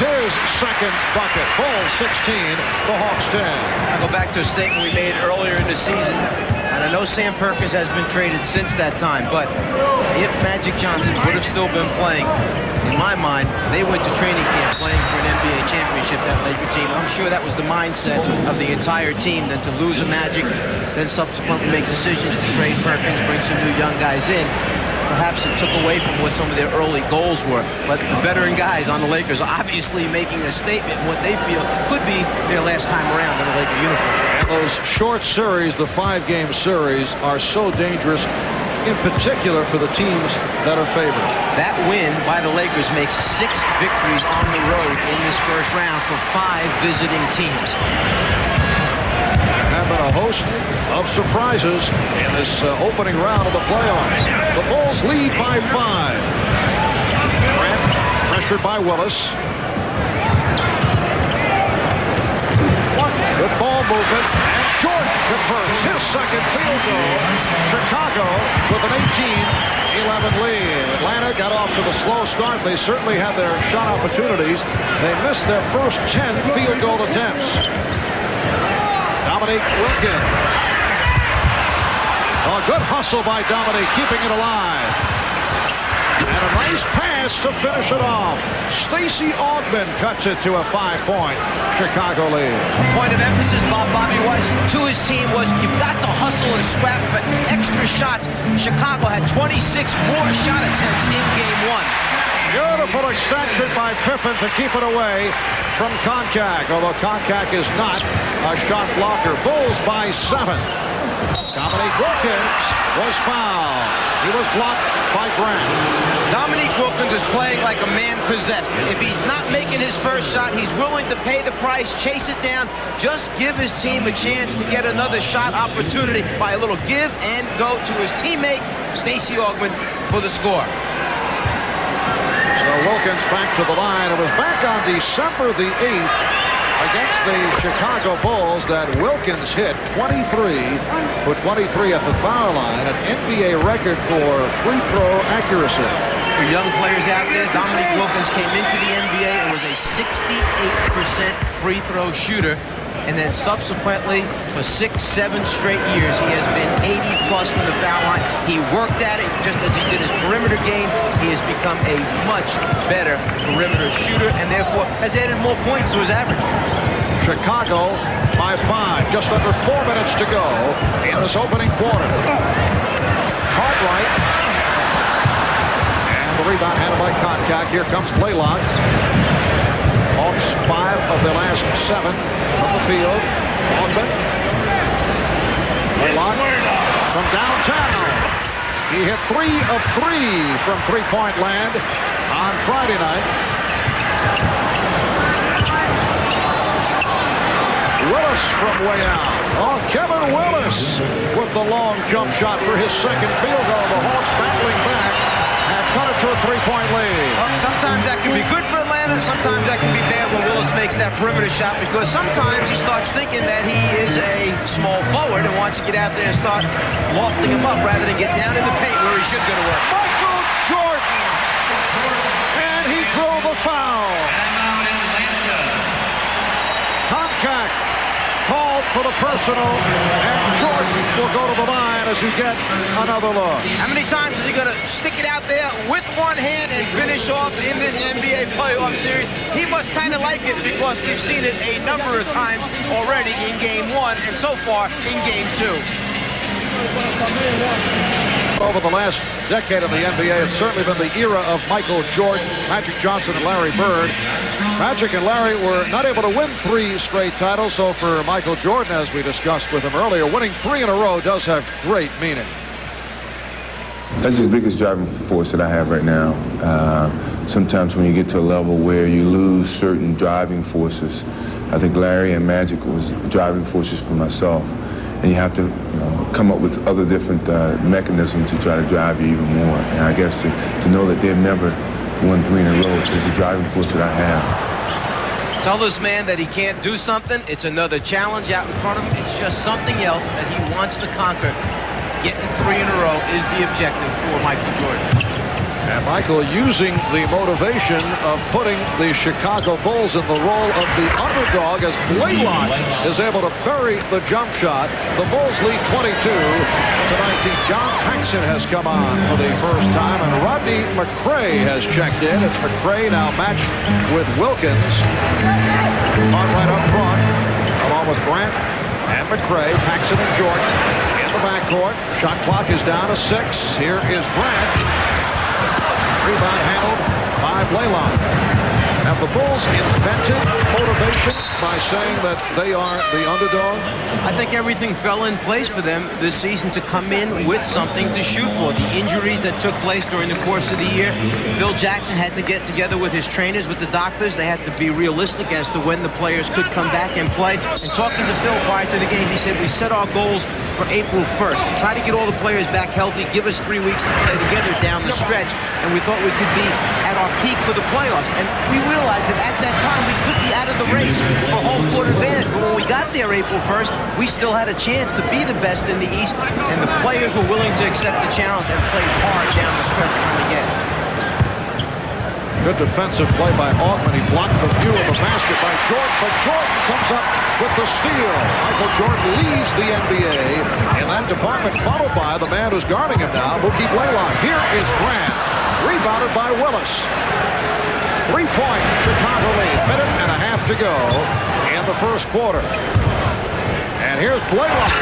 his second bucket. Bulls 16, the Hawks 10. I go back to a statement we made earlier in the season, and I know Sam Perkins has been traded since that time, but if Magic Johnson would have still been playing, in my mind, they went to training camp playing for an NBA championship, that Laker team. I'm sure that was the mindset of the entire team, than to lose a Magic, then subsequently make decisions to trade Perkins, bring some new young guys in. Perhaps it took away from what some of their early goals were. But the veteran guys on the Lakers are obviously making a statement in what they feel could be their last time around in a Laker uniform. And those short series, the 5-game series, are so dangerous, in particular for the teams that are favored. That win by the Lakers makes 6 victories on the road in this first round for 5 visiting teams. Have been a host of surprises in this opening round of the playoffs. The Bulls lead by 5. Grant pressured by Willis. Good ball movement, and Jordan confirms his second field goal. Chicago with an 18-11 lead. Atlanta got off to the slow start. They certainly had their shot opportunities. They missed their first 10 field goal attempts. Dominique Wilkins. A good hustle by Dominique, keeping it alive. And a nice pass to finish it off. Stacey Augmon cuts it to a 5-point Chicago lead. A point of emphasis, Bobby Weiss, to his team was you've got to hustle and scrap for extra shots. Chicago had 26 more shot attempts in game 1. Beautiful extension by Pippen to keep it away from Koncak, although Koncak is not a shot blocker. Bulls by 7. Dominique Wilkins was fouled. He was blocked by Grant. Dominique Wilkins is playing like a man possessed. If he's not making his first shot, he's willing to pay the price, chase it down, just give his team a chance to get another shot opportunity by a little give and go to his teammate, Stacey Augmon, for the score. So Wilkins back to the line. It was back on December the 8th against the Chicago Bulls that Wilkins hit 23 for 23 at the foul line, an NBA record for free throw accuracy. For young players out there, Dominique Wilkins came into the NBA and was a 68% free throw shooter. And then subsequently, for 6-7 straight years, he has been 80+ from the foul line. He worked at it just as he did his perimeter game. He has become a much better perimeter shooter and therefore has added more points to his average. Chicago by 5, just under 4 minutes to go in this opening quarter. Cartwright. And the rebound handled by Koncak. Here comes Blaylock. Hawks 5 of their last 7 from the field. Augmon. Blaylock from downtown. He hit 3 of 3 from three-point land on Friday night. Willis from way out. Oh, Kevin Willis with the long jump shot for his second field goal. The Hawks battling back and cut it to a 3-point lead. Well, sometimes that can be good for Atlanta. Sometimes that can be bad when Willis makes that perimeter shot, because sometimes he starts thinking that he is a small forward and wants to get out there and start lofting him up rather than get down in the paint where he should go to work. Michael Jordan. And he drew the foul. Koncak called for the personal, and Jordan will go to the line as you get another look. How many times is he going to stick it out there with one hand and finish off in this NBA playoff series? He must kind of like it because we've seen it a number of times already in game 1 and so far in game 2. Over the last decade in the NBA, it's certainly been the era of Michael Jordan, Magic Johnson, and Larry Bird. Magic and Larry were not able to win 3 straight titles, so for Michael Jordan, as we discussed with him earlier, winning 3 in a row does have great meaning. That's the biggest driving force that I have right now. Sometimes when you get to a level where you lose certain driving forces, I think Larry and Magic was driving forces for myself. And you have to come up with other different mechanisms to try to drive you even more. And I guess to know that they've never won 3 in a row is the driving force that I have. Tell this man that he can't do something. It's another challenge out in front of him. It's just something else that he wants to conquer. Getting 3 in a row is the objective for Michael Jordan. And Michael, using the motivation of putting the Chicago Bulls in the role of the underdog as Blaylock is able to bury the jump shot. The Bulls lead 22-19. John Paxson has come on for the first time, and Rodney McCray has checked in. It's McCray now matched with Wilkins. On right up front, along with Grant and McCray, Paxson and Jordan in the backcourt. Shot clock is down to 6. Here is Grant. Rebound handled by Blaylock. Have the Bulls invented motivation by saying that they are the underdog? I think everything fell in place for them this season to come in with something to shoot for. The injuries that took place during the course of the year, Phil Jackson had to get together with his trainers, with the doctors. They had to be realistic as to when the players could come back and play. And talking to Phil prior to the game, he said, we set our goals for April 1st. We try to get all the players back healthy, give us 3 weeks to play together down the stretch, and we thought we could be at our peak for the playoffs. And we realized that at that time we could be out of the race for home court advantage. But when we got there April 1st, we still had a chance to be the best in the East, and the players were willing to accept the challenge and play hard down the stretch trying to get it. Good defensive play by Altman. He blocked the view of the basket by Jordan, but Jordan comes up with the steal. Michael Jordan leads the NBA in that department, followed by the man who's guarding him now, Mookie Blaylock. Here is Grant, rebounded by Willis. 3-point Chicago lead. Minute and a half to go in the first quarter. And here's Blaylock.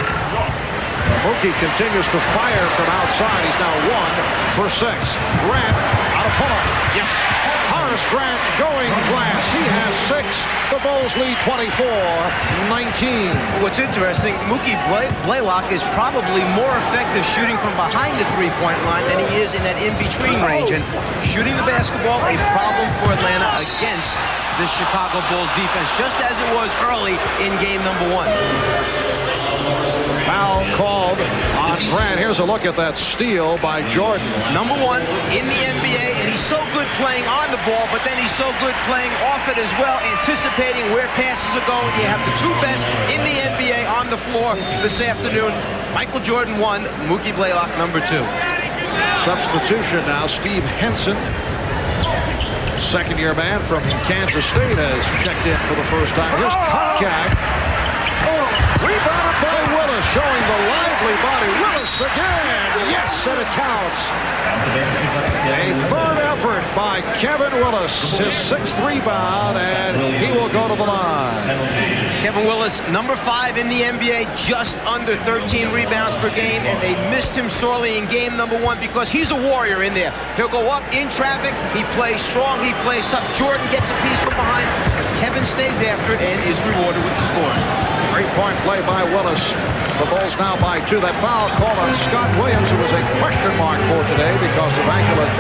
Mookie continues to fire from outside. He's now 1 for 6. Grant on a pull-up. Yes. Horace Grant going glass. He has 6. The Bulls lead 24-19. What's interesting, Mookie Blaylock is probably more effective shooting from behind the three-point line than he is in that in-between range. And shooting the basketball, a problem for Atlanta against the Chicago Bulls defense, just as it was early in game number 1. Foul called on Grant. Here's a look at that steal by Jordan. Number 1 in the NBA, and he's so good playing on the ball, but then he's so good playing off it as well, anticipating where passes are going. You have the 2 best in the NBA on the floor this afternoon. Michael Jordan 1, Mookie Blaylock number 2. Substitution now. Steve Henson, second-year man from Kansas State, has checked in for the first time. Here's Koncak. Rebounded by Willis, showing the lively body. Willis again. Yes, and it counts. A third effort by Kevin Willis. His 6th rebound, and he will go to the line. Kevin Willis, number 5 in the NBA, just under 13 rebounds per game, and they missed him sorely in game number 1 because he's a warrior in there. He'll go up in traffic. He plays strong. He plays tough. Jordan gets a piece from behind. Kevin stays after it and is rewarded with the score. Great point play by Willis. The Bulls now by 2. That foul called on Scott Williams, who was a question mark for today because of ankle and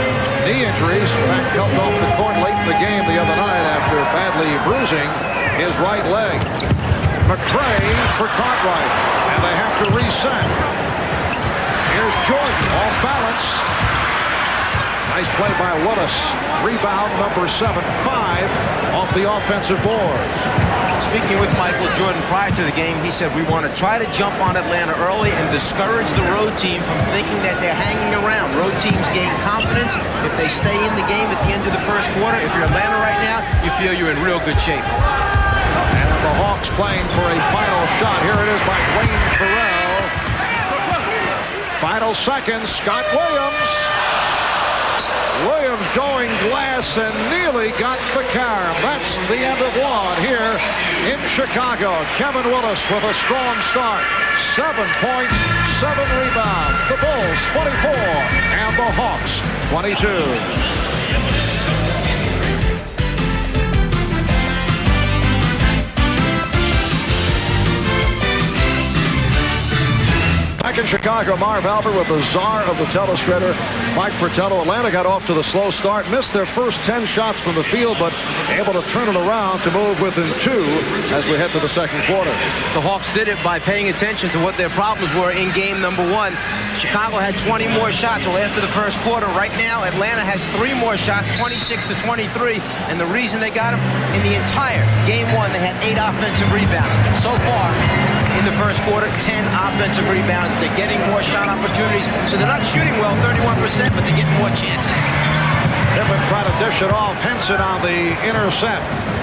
knee injuries. In fact, helped off the court late in the game the other night after badly bruising his right leg. McCray for Cartwright, and they have to reset. Here's Jordan, off balance. Nice play by Willis. Rebound number 7, 5 off the offensive board. Speaking with Michael Jordan prior to the game, he said, we want to try to jump on Atlanta early and discourage the road team from thinking that they're hanging around. Road teams gain confidence if they stay in the game at the end of the first quarter. If you're Atlanta right now, you feel you're in real good shape. And the Hawks playing for a final shot. Here it is by Wayne Ferrell. Final seconds, Scott Williams. Williams going glass and nearly got the carom. That's the end of 1 here in Chicago. Kevin Willis with a strong start. 7 points, 7 rebounds. The Bulls 24 and the Hawks 22. Back in Chicago, Marv Albert with the czar of the teleshredder, Mike Fratello. Atlanta got off to the slow start, missed their first 10 shots from the field, but able to turn it around to move within 2 as we head to the second quarter. The Hawks did it by paying attention to what their problems were in game number 1. Chicago had 20 more shots till after the first quarter. Right now, Atlanta has 3 more shots, 26-23, and the reason they got them in the entire game 1, they had 8 offensive rebounds. So far, in the first quarter, 10 offensive rebounds. They're getting more shot opportunities, so they're not shooting well, 31%, but they're getting more chances. Pippen try to dish it off. Henson on the intercept.